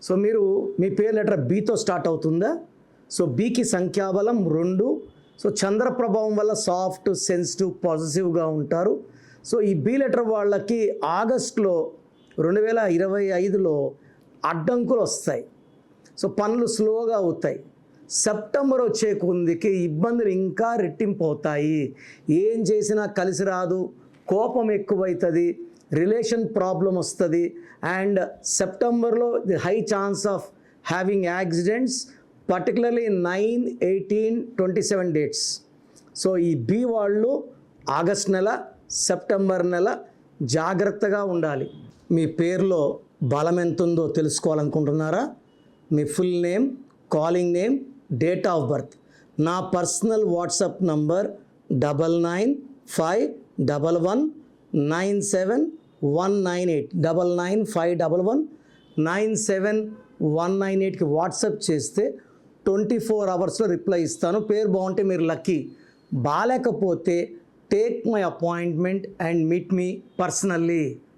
So మీరు మీ పేరు letter బీతో start అవుతుందా? సో బీకి సంఖ్యాబలం 2. సో చంద్ర ప్రభావం వల్ల సాఫ్ట్, సెన్సిటివ్, పాజిటివ్గా ఉంటారు. సో ఈ బి లెటర్ వాళ్ళకి ఆగస్టులో 2025లో అడ్డంకులు వస్తాయి. సో పనులు స్లోగా అవుతాయి. సెప్టెంబర్ వచ్చే కొందికి ఇబ్బందులు ఇంకా రెట్టింపు అవుతాయి. ఏం చేసినా కలిసి రాదు, కోపం ఎక్కువవుతుంది, రిలేషన్ ప్రాబ్లం వస్తుంది. అండ్ సెప్టెంబర్లో the high chance of having accidents, particularly 9, 18, 27 dates. So ఈ బి వాళ్ళు ఆగస్ట్ నెల, సెప్టెంబర్ నెల జాగ్రత్తగా ఉండాలి. మీ పేరులో బలం ఎంత ఉందో తెలుసుకోవాలనుకుంటున్నారా? మీ full name, calling name, date of birth. నా పర్సనల్ వాట్సాప్ నంబర్ 9951197198 9951197198కి వాట్సాప్ చేస్తే 24 అవర్స్లో రిప్లై ఇస్తాను. పేరు బాగుంటే మీరు లక్కీ, బాగాలేకపోతే take my appointment and meet me personally.